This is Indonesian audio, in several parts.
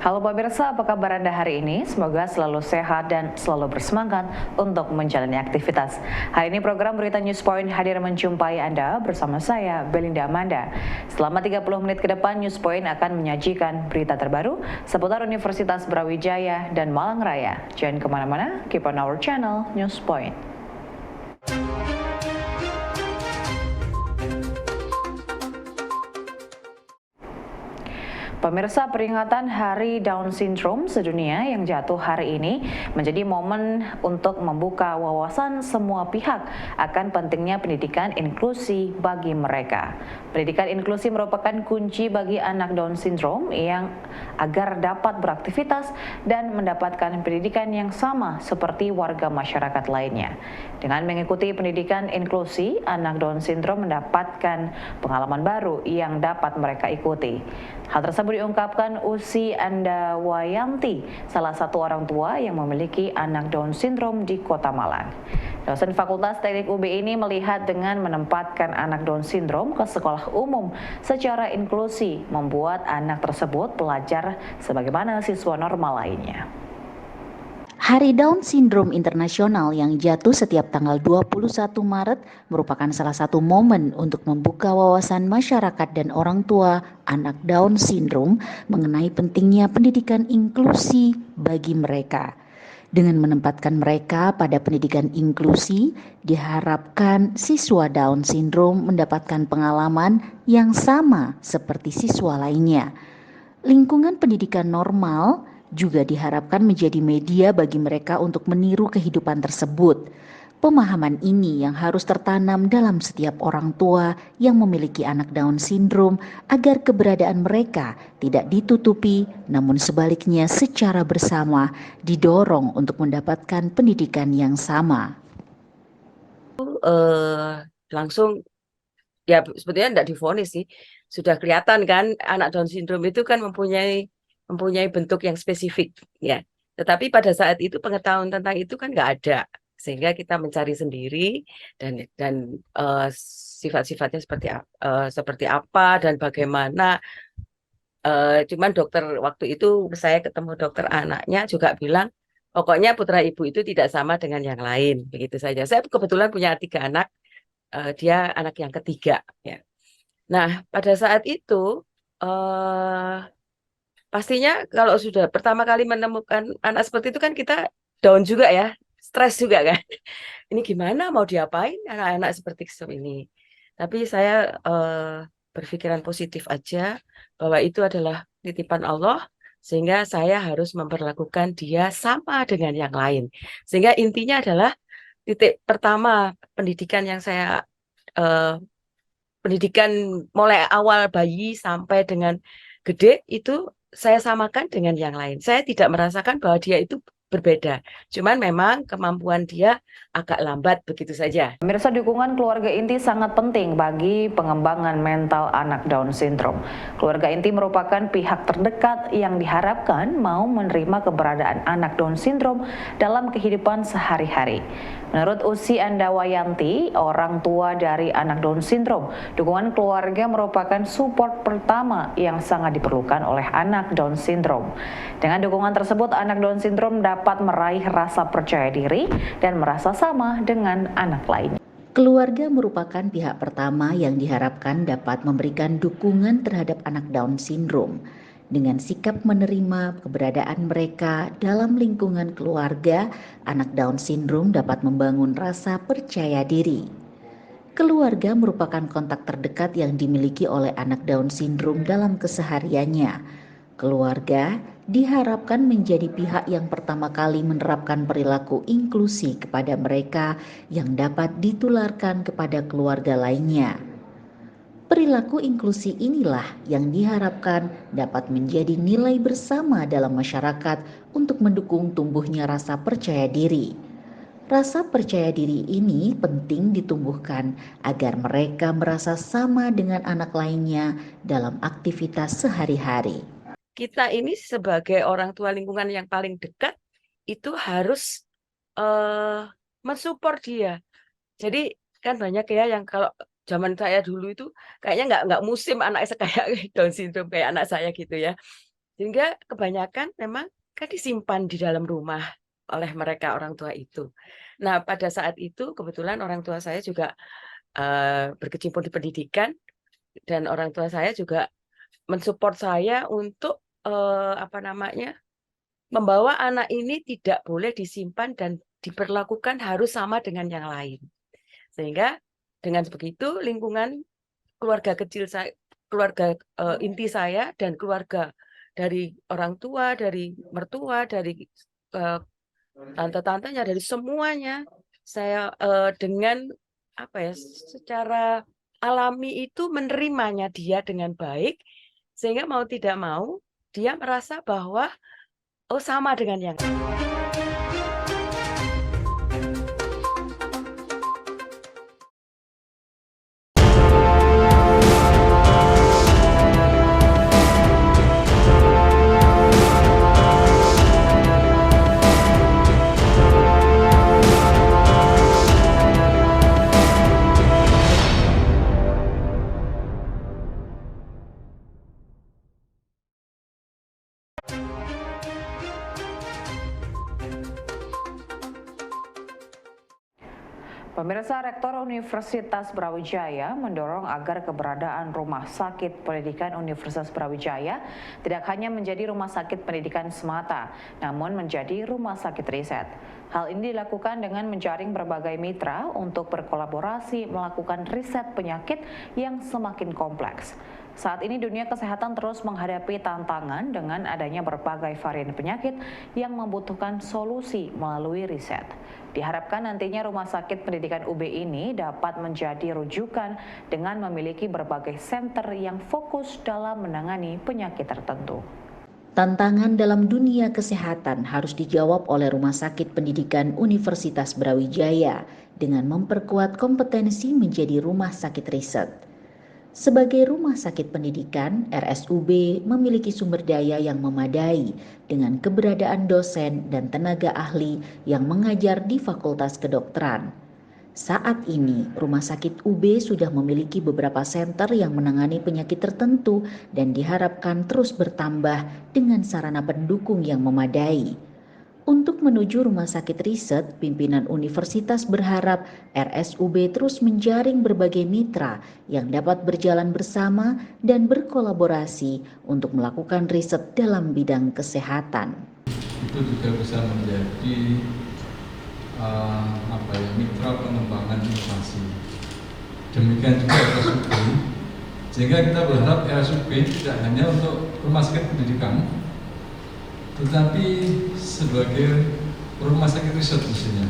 Halo pemirsa, apa kabar Anda hari ini? Semoga selalu sehat dan selalu bersemangat untuk menjalani aktivitas. Hari ini program Berita News Point hadir menjumpai Anda bersama saya, Belinda Amanda. Selama 30 menit ke depan, News Point akan menyajikan berita terbaru seputar Universitas Brawijaya dan Malang Raya. Jangan kemana-mana, keep on our channel, News Point. Pemirsa, peringatan Hari Down Syndrome sedunia yang jatuh hari ini menjadi momen untuk membuka wawasan semua pihak akan pentingnya pendidikan inklusi bagi mereka. Pendidikan inklusi merupakan kunci bagi anak Down Syndrome yang agar dapat beraktivitas dan mendapatkan pendidikan yang sama seperti warga masyarakat lainnya. Dengan mengikuti pendidikan inklusi, anak Down Syndrome mendapatkan pengalaman baru yang dapat mereka ikuti. Hal tersebut diungkapkan Usi Andawayanti, salah satu orang tua yang memiliki anak Down Syndrome di Kota Malang. Dosen Fakultas Teknik UB ini melihat dengan menempatkan anak Down Syndrome ke sekolah umum secara inklusi membuat anak tersebut belajar sebagaimana siswa normal lainnya. Hari Down Syndrome Internasional yang jatuh setiap tanggal 21 Maret merupakan salah satu momen untuk membuka wawasan masyarakat dan orang tua anak Down Syndrome mengenai pentingnya pendidikan inklusi bagi mereka. Dengan menempatkan mereka pada pendidikan inklusi, diharapkan siswa Down Syndrome mendapatkan pengalaman yang sama seperti siswa lainnya. Lingkungan pendidikan normal juga diharapkan menjadi media bagi mereka untuk meniru kehidupan tersebut. Pemahaman ini yang harus tertanam dalam setiap orang tua yang memiliki anak Down Syndrome agar keberadaan mereka tidak ditutupi, namun sebaliknya secara bersama didorong untuk mendapatkan pendidikan yang sama. Langsung ya sebetulnya tidak divonis sih, sudah kelihatan kan anak Down syndrome itu kan mempunyai bentuk yang spesifik ya, tetapi pada saat itu pengetahuan tentang itu kan nggak ada, sehingga kita mencari sendiri dan sifat-sifatnya seperti apa dan bagaimana. Cuman dokter waktu itu saya ketemu dokter anaknya juga bilang pokoknya putra ibu itu tidak sama dengan yang lain, begitu saja. Saya kebetulan punya 3 anak, dia anak yang ketiga ya. Nah, pada saat itu pastinya kalau sudah pertama kali menemukan anak seperti itu kan kita down juga ya, stres juga kan. Ini gimana mau diapain anak-anak seperti ini. Tapi saya berpikiran positif aja bahwa itu adalah titipan Allah, sehingga saya harus memperlakukan dia sama dengan yang lain. Sehingga intinya adalah titik pertama pendidikan yang saya pendidikan mulai awal bayi sampai dengan gede itu saya samakan dengan yang lain. Saya tidak merasakan bahwa dia itu berbeda. Cuman memang kemampuan dia agak lambat, begitu saja. Pemirsa, dukungan keluarga inti sangat penting bagi pengembangan mental anak Down Syndrome. Keluarga inti merupakan pihak terdekat yang diharapkan mau menerima keberadaan anak Down Syndrome dalam kehidupan sehari-hari. Menurut Usi Andawayanti, orang tua dari anak Down Syndrome, dukungan keluarga merupakan support pertama yang sangat diperlukan oleh anak Down Syndrome. Dengan dukungan tersebut, anak Down Syndrome dapat meraih rasa percaya diri dan merasa sama dengan anak lainnya. Keluarga merupakan pihak pertama yang diharapkan dapat memberikan dukungan terhadap anak Down Syndrome. Dengan sikap menerima keberadaan mereka dalam lingkungan keluarga, anak Down Syndrome dapat membangun rasa percaya diri. Keluarga merupakan kontak terdekat yang dimiliki oleh anak Down Syndrome dalam kesehariannya. Keluarga diharapkan menjadi pihak yang pertama kali menerapkan perilaku inklusi kepada mereka yang dapat ditularkan kepada keluarga lainnya. Perilaku inklusi inilah yang diharapkan dapat menjadi nilai bersama dalam masyarakat untuk mendukung tumbuhnya rasa percaya diri. Rasa percaya diri ini penting ditumbuhkan agar mereka merasa sama dengan anak lainnya dalam aktivitas sehari-hari. Kita ini sebagai orang tua lingkungan yang paling dekat itu harus mensupport dia. Jadi kan banyak ya yang kalau zaman saya dulu itu kayaknya nggak musim anak saya kayak Down syndrome kayak anak saya gitu ya. Sehingga kebanyakan memang kan disimpan di dalam rumah oleh mereka orang tua itu. Nah, pada saat itu kebetulan orang tua saya juga berkecimpung di pendidikan dan orang tua saya juga mensupport saya untuk apa namanya, membawa anak ini tidak boleh disimpan dan diperlakukan harus sama dengan yang lain. Sehingga dengan begitu lingkungan keluarga kecil saya, keluarga inti saya dan keluarga dari orang tua, dari mertua, dari tante-tantenya, dari semuanya saya dengan apa ya, secara alami itu menerimanya dia dengan baik, sehingga mau tidak mau dia merasa bahwa oh sama dengan yang Pemirsa, Rektor Universitas Brawijaya mendorong agar keberadaan Rumah Sakit Pendidikan Universitas Brawijaya tidak hanya menjadi rumah sakit pendidikan semata, namun menjadi rumah sakit riset. Hal ini dilakukan dengan menjaring berbagai mitra untuk berkolaborasi melakukan riset penyakit yang semakin kompleks. Saat ini dunia kesehatan terus menghadapi tantangan dengan adanya berbagai varian penyakit yang membutuhkan solusi melalui riset. Diharapkan nantinya Rumah Sakit Pendidikan UB ini dapat menjadi rujukan dengan memiliki berbagai center yang fokus dalam menangani penyakit tertentu. Tantangan dalam dunia kesehatan harus dijawab oleh Rumah Sakit Pendidikan Universitas Brawijaya dengan memperkuat kompetensi menjadi rumah sakit riset. Sebagai rumah sakit pendidikan, RSUB memiliki sumber daya yang memadai dengan keberadaan dosen dan tenaga ahli yang mengajar di Fakultas Kedokteran. Saat ini, Rumah Sakit UB sudah memiliki beberapa senter yang menangani penyakit tertentu dan diharapkan terus bertambah dengan sarana pendukung yang memadai. Untuk menuju rumah sakit riset, pimpinan universitas berharap RSUB terus menjaring berbagai mitra yang dapat berjalan bersama dan berkolaborasi untuk melakukan riset dalam bidang kesehatan. Itu juga bisa menjadi mitra pengembangan inovasi. Demikian juga RSUB, sehingga kita berharap RSUB tidak hanya untuk rumah sakit pendidikan, tetapi sebagai rumah sakit riset mestinya,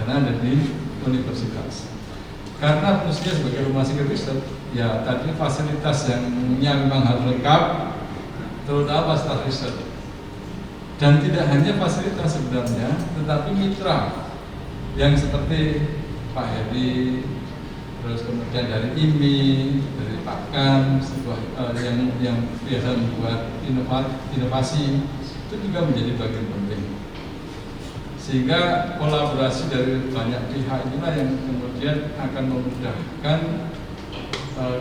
karena ada di universitas. Karena fungsinya sebagai rumah sakit riset, ya tadi fasilitas yang memang harus lengkap, terutama fasilitas riset. Dan tidak hanya fasilitas sebenarnya, tetapi mitra yang seperti Pak Heri, terus kemudian dari IMI, dari Pakan, yang biasa membuat inovasi, itu juga menjadi bagian penting. Sehingga kolaborasi dari banyak pihak inilah yang kemudian akan memudahkan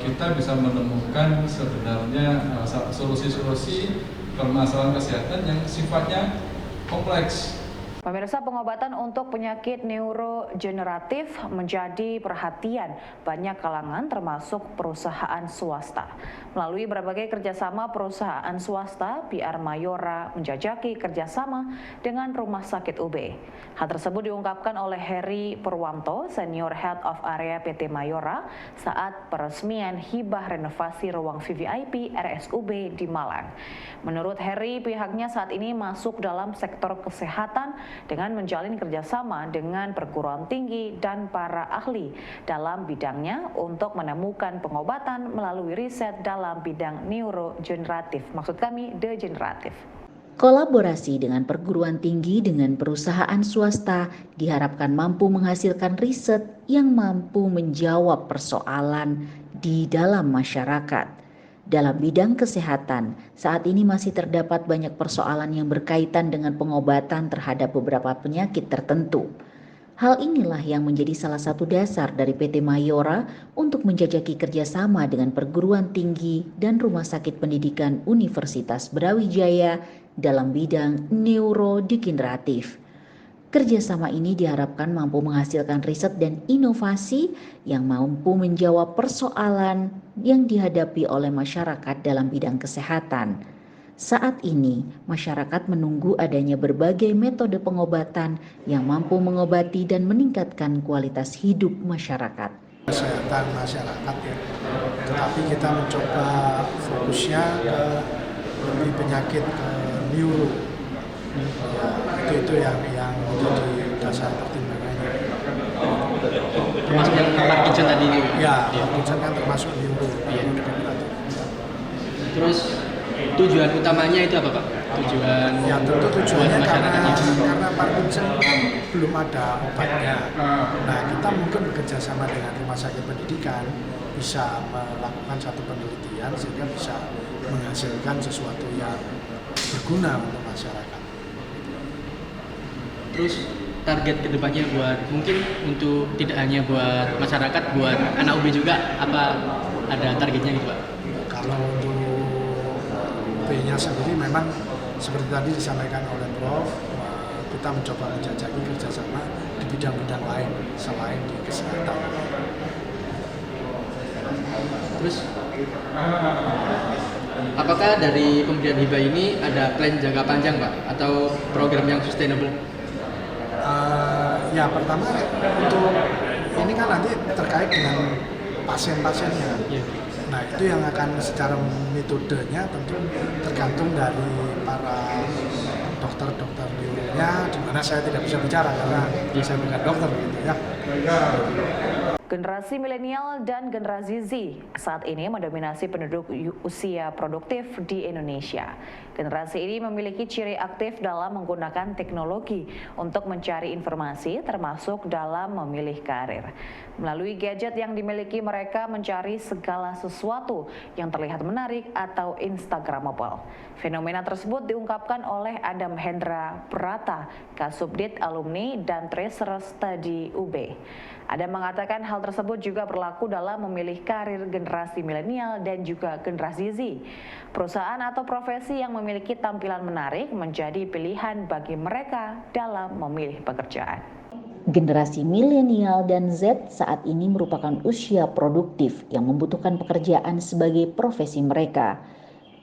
kita bisa menemukan sebenarnya solusi-solusi permasalahan kesehatan yang sifatnya kompleks. Pemirsa, pengobatan untuk penyakit neurogeneratif menjadi perhatian banyak kalangan termasuk perusahaan swasta. Melalui berbagai kerjasama perusahaan swasta, PR Mayora menjajaki kerjasama dengan Rumah Sakit UB. Hal tersebut diungkapkan oleh Heri Purwanto, Senior Head of Area PT Mayora saat peresmian hibah renovasi ruang VVIP RSUB di Malang. Menurut Heri, pihaknya saat ini masuk dalam sektor kesehatan dengan menjalin kerjasama dengan perguruan tinggi dan para ahli dalam bidangnya untuk menemukan pengobatan melalui riset dalam bidang neurogeneratif, maksud kami degeneratif. Kolaborasi dengan perguruan tinggi dengan perusahaan swasta diharapkan mampu menghasilkan riset yang mampu menjawab persoalan di dalam masyarakat. Dalam bidang kesehatan, saat ini masih terdapat banyak persoalan yang berkaitan dengan pengobatan terhadap beberapa penyakit tertentu. Hal inilah yang menjadi salah satu dasar dari PT Mayora untuk menjajaki kerjasama dengan perguruan tinggi dan rumah sakit pendidikan Universitas Brawijaya dalam bidang neurodegeneratif. Kerjasama ini diharapkan mampu menghasilkan riset dan inovasi yang mampu menjawab persoalan yang dihadapi oleh masyarakat dalam bidang kesehatan. Saat ini, masyarakat menunggu adanya berbagai metode pengobatan yang mampu mengobati dan meningkatkan kualitas hidup masyarakat. Kesehatan masyarakat ya, tetapi kita mencoba fokusnya ke lebih penyakit neuro. Ya, itu yang menjadi dasar pertimbangannya. Termasuk yang Parkinson tadi. Ya, Parkinson kan termasuk neuro. Iya. Terus tujuan utamanya itu apa Pak? Tujuan Ya tentu tujuannya buat masyarakatnya. karena Parkinson kan belum ada obatnya. Nah, kita mungkin bekerja sama dengan rumah sakit pendidikan bisa melakukan satu penelitian sehingga bisa menghasilkan sesuatu yang berguna untuk masyarakat. Terus target kedepannya buat mungkin untuk tidak hanya buat masyarakat, buat anak UB juga apa ada targetnya gitu Pak? Kalau untuk B-nya sendiri memang seperti tadi disampaikan oleh Prof, kita mencoba menjajaki kerjasama di bidang-bidang lain selain di kesehatan. Terus apakah dari pemberian hibah ini ada plan jangka panjang Pak atau program yang sustainable? Ya pertama untuk ini kan nanti terkait dengan pasien-pasiennya. Iya. Nah itu yang akan secara metodenya tentu tergantung dari para dokter-dokter neuronya, di mana saya tidak bisa bicara karena saya bukan dokter gitu ya. Generasi milenial dan generasi Z saat ini mendominasi penduduk usia produktif di Indonesia. Generasi ini memiliki ciri aktif dalam menggunakan teknologi untuk mencari informasi termasuk dalam memilih karir. Melalui gadget yang dimiliki mereka mencari segala sesuatu yang terlihat menarik atau instagramable. Fenomena tersebut diungkapkan oleh Adam Hendra Prata, Kasubdit Alumni dan Tracer Study UB. Adam mengatakan hal tersebut juga berlaku dalam memilih karir generasi milenial dan juga generasi Z. Perusahaan atau profesi yang memiliki tampilan menarik menjadi pilihan bagi mereka dalam memilih pekerjaan. Generasi milenial dan Z saat ini merupakan usia produktif yang membutuhkan pekerjaan sebagai profesi mereka.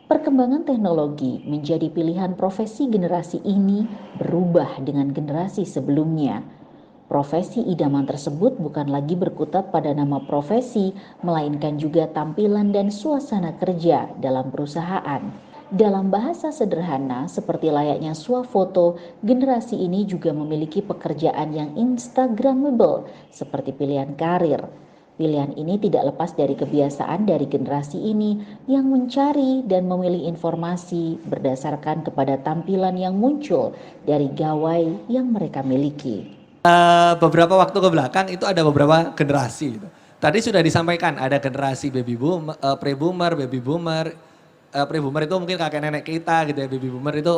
Perkembangan teknologi menjadi pilihan profesi generasi ini berubah dengan generasi sebelumnya. Profesi idaman tersebut bukan lagi berkutat pada nama profesi, melainkan juga tampilan dan suasana kerja dalam perusahaan. Dalam bahasa sederhana, seperti layaknya swafoto, generasi ini juga memiliki pekerjaan yang instagramable, seperti pilihan karir. Pilihan ini tidak lepas dari kebiasaan dari generasi ini yang mencari dan memilih informasi berdasarkan kepada tampilan yang muncul dari gawai yang mereka miliki. Beberapa waktu ke belakang itu ada beberapa generasi gitu. Tadi sudah disampaikan ada generasi baby boom, pre-boomer, baby boomer. Pre-boomer itu mungkin kakek nenek kita gitu ya. Baby boomer itu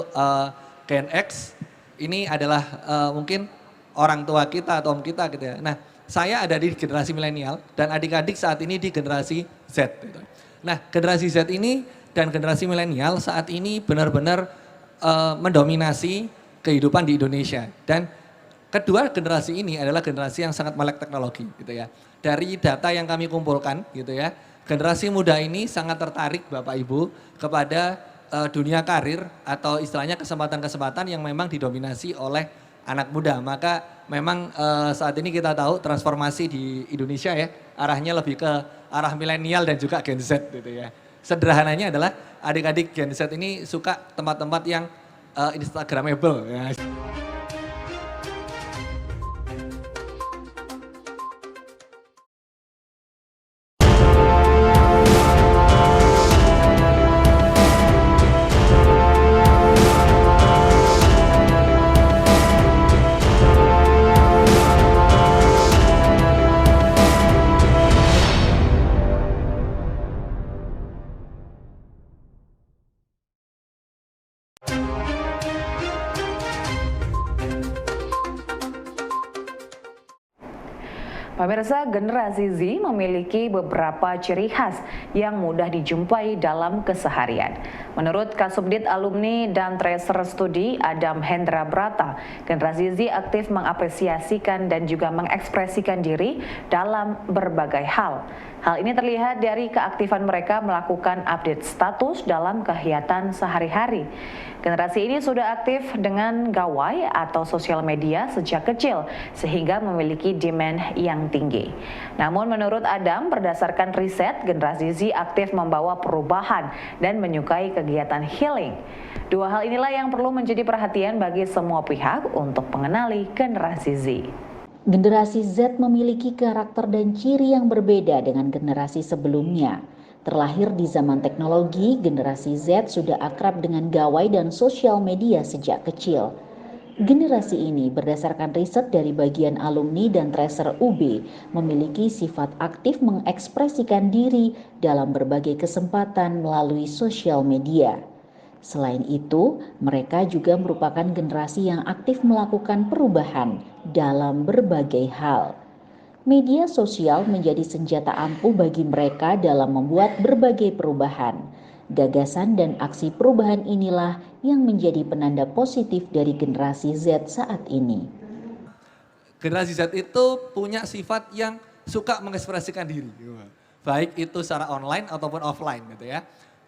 Gen X. Ini adalah mungkin orang tua kita atau om kita gitu ya. Nah, saya ada di generasi milenial dan adik-adik saat ini di generasi Z gitu. Nah, generasi Z ini dan generasi milenial saat ini benar-benar mendominasi kehidupan di Indonesia. Dan kedua generasi ini adalah generasi yang sangat melek teknologi gitu ya. Dari data yang kami kumpulkan gitu ya, generasi muda ini sangat tertarik Bapak Ibu kepada dunia karir atau istilahnya kesempatan-kesempatan yang memang didominasi oleh anak muda. Maka memang saat ini kita tahu transformasi di Indonesia ya, arahnya lebih ke arah milenial dan juga Gen Z gitu ya. Sederhananya adalah adik-adik Gen Z ini suka tempat-tempat yang instagramable ya. Pemirsa, generasi Z memiliki beberapa ciri khas yang mudah dijumpai dalam keseharian. Menurut Kasubdit Alumni dan Tracer Studi Adam Hendra Brata, generasi Z aktif mengapresiasikan dan juga mengekspresikan diri dalam berbagai hal. Hal ini terlihat dari keaktifan mereka melakukan update status dalam kegiatan sehari-hari. Generasi ini sudah aktif dengan gawai atau sosial media sejak kecil sehingga memiliki demand yang tinggi. Namun menurut Adam, berdasarkan riset, generasi Z aktif membawa perubahan dan menyukai kegiatan healing. Dua hal inilah yang perlu menjadi perhatian bagi semua pihak untuk mengenali generasi Z. Generasi Z memiliki karakter dan ciri yang berbeda dengan generasi sebelumnya. Terlahir di zaman teknologi, generasi Z sudah akrab dengan gawai dan sosial media sejak kecil. Generasi ini berdasarkan riset dari bagian alumni dan tracer UB memiliki sifat aktif mengekspresikan diri dalam berbagai kesempatan melalui sosial media. Selain itu, mereka juga merupakan generasi yang aktif melakukan perubahan dalam berbagai hal. Media sosial menjadi senjata ampuh bagi mereka dalam membuat berbagai perubahan. Gagasan dan aksi perubahan inilah yang menjadi penanda positif dari generasi Z saat ini. Generasi Z itu punya sifat yang suka mengekspresikan diri. Baik itu secara online ataupun offline gitu ya.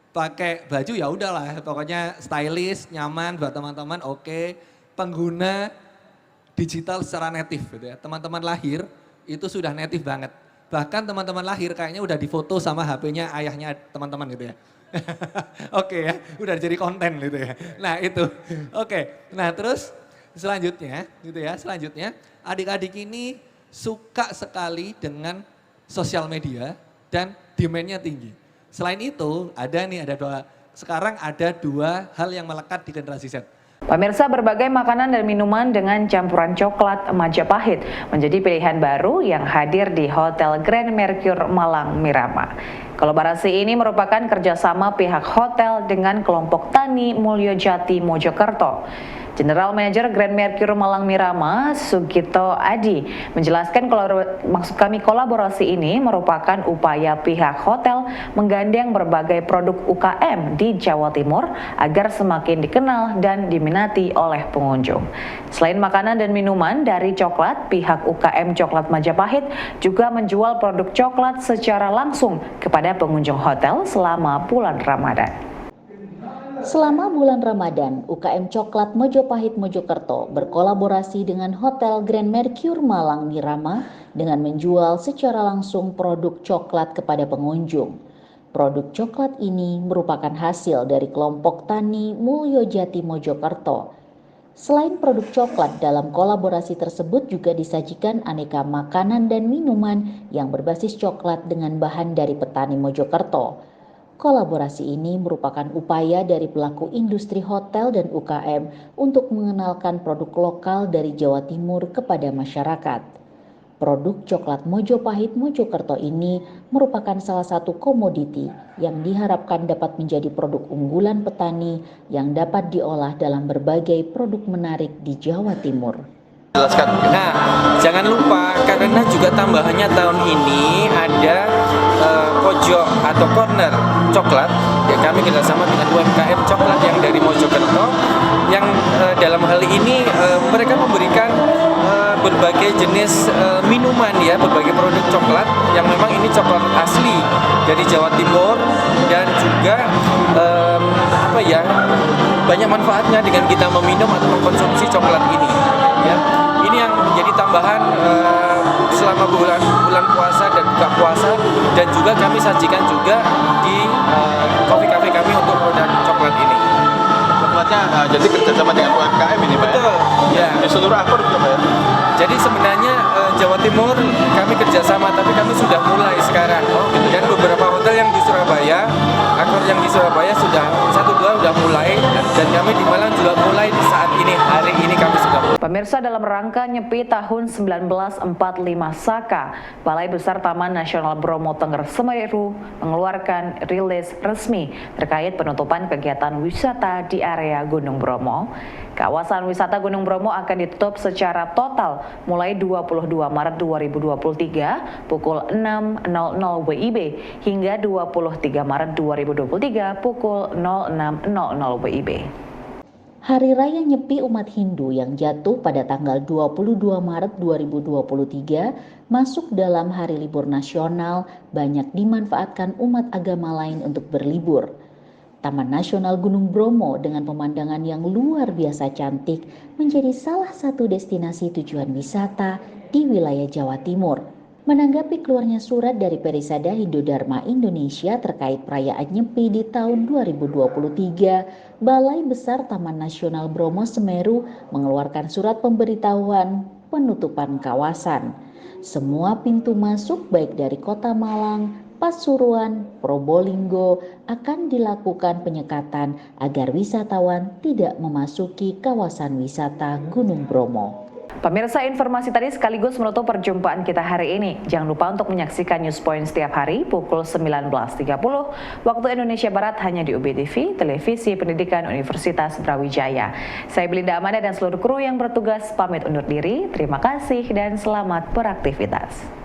Pakai baju ya udahlah, pokoknya stylish, nyaman buat teman-teman, oke. Pengguna digital secara native gitu ya. Teman-teman lahir itu sudah native banget. Bahkan teman-teman lahir kayaknya udah difoto sama HP-nya ayahnya teman-teman gitu ya. Oke ya, udah jadi konten gitu ya. Nah itu, oke. Nah terus selanjutnya gitu ya, selanjutnya adik-adik ini suka sekali dengan sosial media dan demand-nya tinggi. Selain itu sekarang ada dua hal yang melekat di generasi Z. Pemirsa, berbagai makanan dan minuman dengan campuran coklat Majapahit menjadi pilihan baru yang hadir di Hotel Grand Mercure Malang Miramah. Kolaborasi ini merupakan kerjasama pihak hotel dengan kelompok tani Mulyojati Mojokerto. General Manager Grand Mercure Malang Miramah, Sugito Adi, menjelaskan kolaborasi ini merupakan upaya pihak hotel menggandeng berbagai produk UKM di Jawa Timur agar semakin dikenal dan diminati oleh pengunjung. Selain makanan dan minuman dari coklat, pihak UKM Coklat Majapahit juga menjual produk coklat secara langsung kepada pengunjung hotel selama bulan Ramadan. Selama bulan Ramadan, UKM Coklat Majapahit Mojokerto berkolaborasi dengan Hotel Grand Mercure Malang Miramah dengan menjual secara langsung produk coklat kepada pengunjung. Produk coklat ini merupakan hasil dari kelompok tani Mulyojati Mojokerto. Selain produk coklat, dalam kolaborasi tersebut juga disajikan aneka makanan dan minuman yang berbasis coklat dengan bahan dari petani Mojokerto. Kolaborasi ini merupakan upaya dari pelaku industri hotel dan UKM untuk mengenalkan produk lokal dari Jawa Timur kepada masyarakat. Produk coklat Majapahit Mojokerto ini merupakan salah satu komoditi yang diharapkan dapat menjadi produk unggulan petani yang dapat diolah dalam berbagai produk menarik di Jawa Timur. Jelaskan. Nah, jangan lupa karena juga tambahannya tahun ini ada pojok atau corner coklat. Ya, kami kerjasama dengan UMKM coklat yang dari Mojokerto yang dalam hal ini mereka memberikan berbagai jenis minuman ya, berbagai produk coklat yang memang ini coklat asli dari Jawa Timur dan juga banyak manfaatnya dengan kita meminum atau mengkonsumsi coklat ini ya. Ini yang menjadi tambahan selama bulan puasa dan buka puasa, dan juga kami sajikan juga di kafe-kafe kami untuk produk coklat ini. Coklatnya jadi kerjasama dengan UMKM ini Pak? Betul, ya. Di seluruh akor juga Pak ya? Jadi sebenarnya Jawa Timur kami kerjasama, tapi kami sudah mulai sekarang. Dan beberapa hotel yang di Surabaya, akor yang di Surabaya sudah 1-2 sudah mulai, dan kami di Malang juga mulai di saat ini, hari ini kami sudah mulai. Pemirsa, dalam rangka Nyepi tahun 1945 Saka, Balai Besar Taman Nasional Bromo Tengger Semeru mengeluarkan rilis resmi terkait penutupan kegiatan wisata di area Gunung Bromo. Kawasan wisata Gunung Bromo akan ditutup secara total mulai 22 Maret 2023 pukul 6.00 WIB hingga 23 Maret 2023 pukul 06.00 WIB. Hari Raya Nyepi umat Hindu yang jatuh pada tanggal 22 Maret 2023 masuk dalam hari libur nasional banyak dimanfaatkan umat agama lain untuk berlibur. Taman Nasional Gunung Bromo dengan pemandangan yang luar biasa cantik menjadi salah satu destinasi tujuan wisata di wilayah Jawa Timur. Menanggapi keluarnya surat dari Perisada Hindu Dharma Indonesia terkait perayaan Nyepi di tahun 2023, Balai Besar Taman Nasional Bromo Semeru mengeluarkan surat pemberitahuan penutupan kawasan. Semua pintu masuk baik dari Kota Malang, Pasuruan, Probolinggo akan dilakukan penyekatan agar wisatawan tidak memasuki kawasan wisata Gunung Bromo. Pemirsa, informasi tadi sekaligus menutup perjumpaan kita hari ini. Jangan lupa untuk menyaksikan News Point setiap hari pukul 19.30 waktu Indonesia Barat hanya di UBTV, Televisi Pendidikan Universitas Brawijaya. Saya Belinda Amanda dan seluruh kru yang bertugas pamit undur diri. Terima kasih dan selamat beraktivitas.